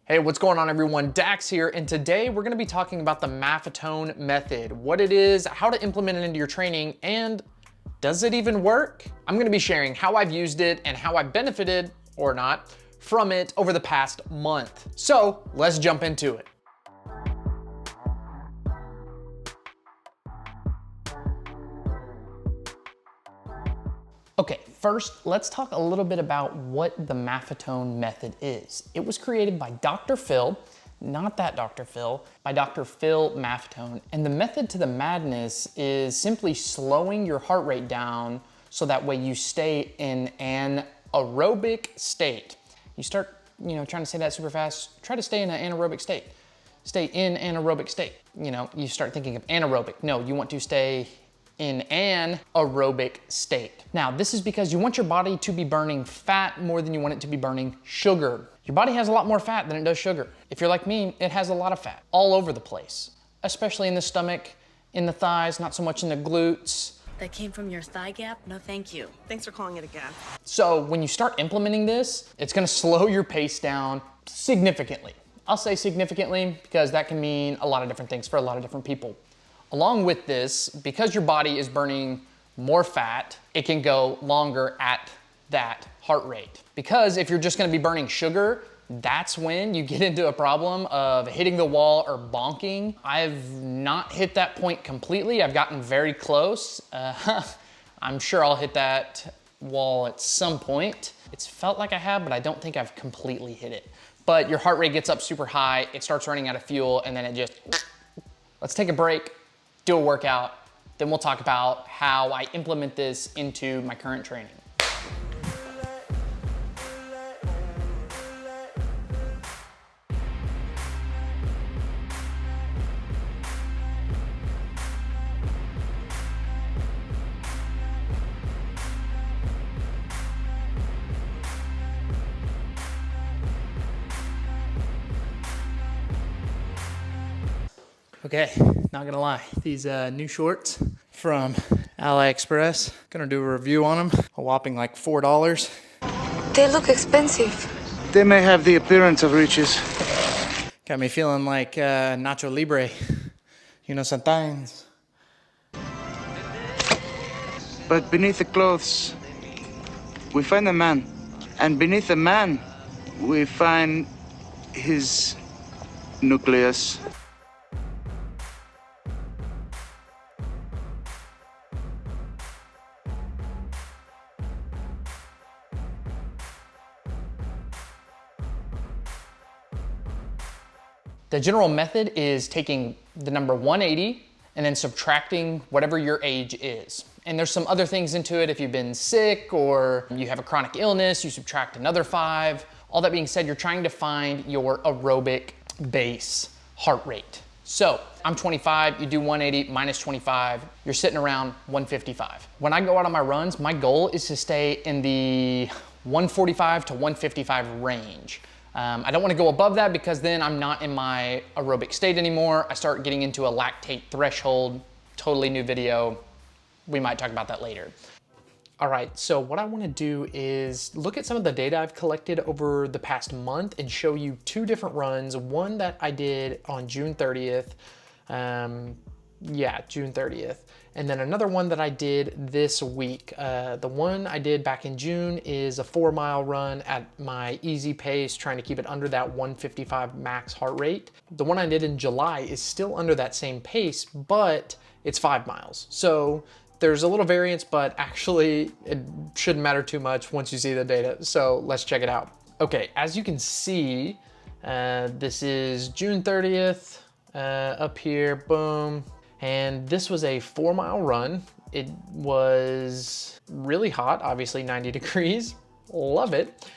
Hey, what's going on everyone? Dax here, and today we're gonna be talking about the Maffetone Method, what it is, how to implement it into your training, and does it even work? I'm gonna be sharing how I've used it and how I've benefited, or not, from it over the past month. So let's jump into it. Okay, first, let's talk a little bit about what the Maffetone Method is. It was created by Dr. Phil, not that Dr. Phil, by Dr. Phil Maffetone. And the method to the madness is simply slowing your heart rate down so that way you stay in an aerobic state. You start, trying to say that super fast, try to stay in an anaerobic state. Stay in an aerobic state. You start thinking of anaerobic. No, you want to stay in an aerobic state. Now, this is because you want your body to be burning fat more than you want it to be burning sugar. Your body has a lot more fat than it does sugar. If you're like me, it has a lot of fat all over the place, especially in the stomach, in the thighs, not so much in the glutes. That came from your thigh gap? No, thank you. Thanks for calling it a gap. So when you start implementing this, it's gonna slow your pace down significantly. I'll say significantly because that can mean a lot of different things for a lot of different people. Along with this, because your body is burning more fat, it can go longer at that heart rate. Because if you're just gonna be burning sugar, that's when you get into a problem of hitting the wall or bonking. I've not hit that point completely. I've gotten very close. I'm sure I'll hit that wall at some point. It's felt like I have, but I don't think I've completely hit it. But your heart rate gets up super high, it starts running out of fuel, and then it just, let's take a break, do a workout, then we'll talk about how I implement this into my current training. Okay, not gonna lie, these new shorts from AliExpress, gonna do a review on them, a whopping like $4. They look expensive. They may have the appearance of riches. Got me feeling like Nacho Libre, sometimes. But beneath the clothes, we find a man. And beneath the man, we find his nucleus. The general method is taking the number 180 and then subtracting whatever your age is. And there's some other things into it. If you've been sick or you have a chronic illness, you subtract another 5. All that being said, you're trying to find your aerobic base heart rate. So I'm 25, you do 180 minus 25, you're sitting around 155. When I go out on my runs, my goal is to stay in the 145 to 155 range. I don't want to go above that because then I'm not in my aerobic state anymore. I start getting into a lactate threshold, totally new video. We might talk about that later. All right, so what I want to do is look at some of the data I've collected over the past month and show you 2 different runs. One that I did on June 30th. June 30th. And then another one that I did this week. The one I did back in June is a 4-mile run at my easy pace, trying to keep it under that 155 max heart rate. The one I did in July is still under that same pace, but it's 5 miles. So there's a little variance, but actually it shouldn't matter too much once you see the data. So let's check it out. Okay, as you can see, this is June 30th, up here, boom. And this was a 4-mile run. It was really hot, obviously 90 degrees, love it.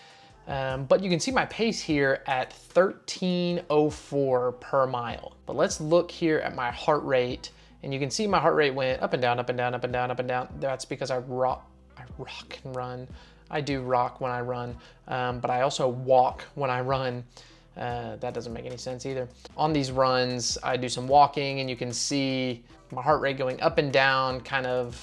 But you can see my pace here at 13:04 per mile. But let's look here at my heart rate, and you can see my heart rate went up and down, up and down, up and down, up and down. That's because I rock and run. I do rock when I run, but I also walk when I run. That doesn't make any sense either. On these runs, I do some walking and you can see my heart rate going up and down kind of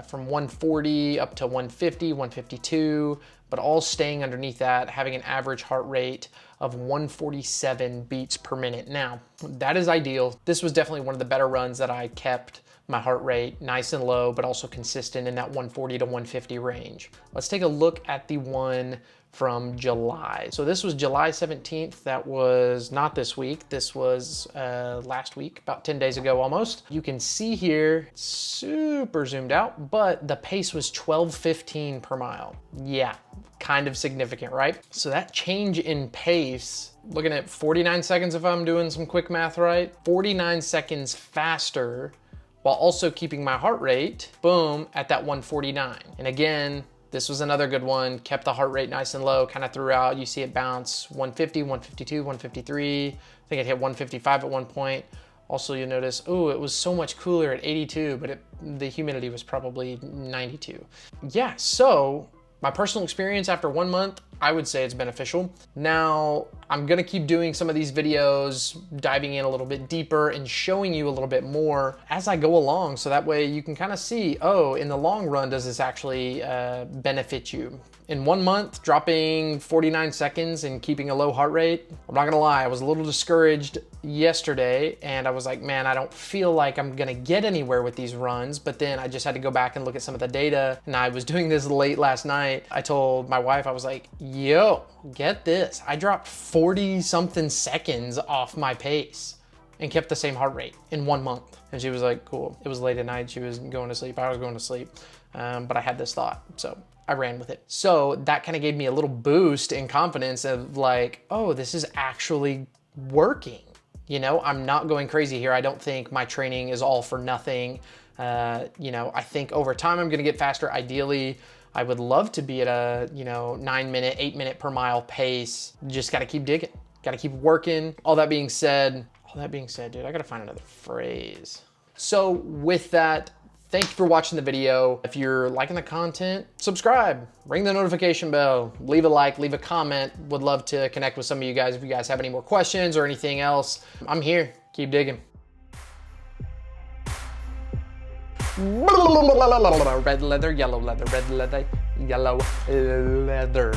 from 140 up to 150, 152, but all staying underneath that, having an average heart rate of 147 beats per minute. Now, that is ideal. This was definitely one of the better runs that I kept my heart rate nice and low, but also consistent in that 140 to 150 range. Let's take a look at the one from July. So this was July 17th. That was not this week. This was last week, about 10 days ago almost. You can see here, super zoomed out, but the pace was 12:15 per mile. Yeah, kind of significant, right? So that change in pace, looking at 49 seconds if I'm doing some quick math right, 49 seconds faster while also keeping my heart rate, boom, at that 149. And again, this was another good one, kept the heart rate nice and low, kind of throughout. You see it bounce 150, 152, 153. I think it hit 155 at one point. Also, you'll notice, oh, it was so much cooler at 82, but the humidity was probably 92. Yeah, so my personal experience after 1 month, I would say it's beneficial. Now, I'm gonna keep doing some of these videos, diving in a little bit deeper and showing you a little bit more as I go along, so that way you can kind of see, oh, in the long run, does this actually benefit you? In 1 month, dropping 49 seconds and keeping a low heart rate, I'm not gonna lie, I was a little discouraged yesterday and I was like, man, I don't feel like I'm gonna get anywhere with these runs, but then I just had to go back and look at some of the data, and I was doing this late last night. I told my wife, I was like, yo, get this. I dropped 40 something seconds off my pace and kept the same heart rate in 1 month. And she was like, cool. It was late at night. She was going to sleep. I was going to sleep. But I had this thought. So I ran with it. So that kind of gave me a little boost in confidence of like, oh, this is actually working. You know, I'm not going crazy here. I don't think my training is all for nothing. You know, I think over time I'm going to get faster. Ideally, I would love to be at a, 9 minute, 8 minute per mile pace. Just got to keep digging, got to keep working. All that being said, dude, I got to find another phrase. So with that, thank you for watching the video. If you're liking the content, subscribe, ring the notification bell, leave a like, leave a comment. Would love to connect with some of you guys. If you guys have any more questions or anything else, I'm here. Keep digging. Red leather, yellow leather, red leather, yellow leather.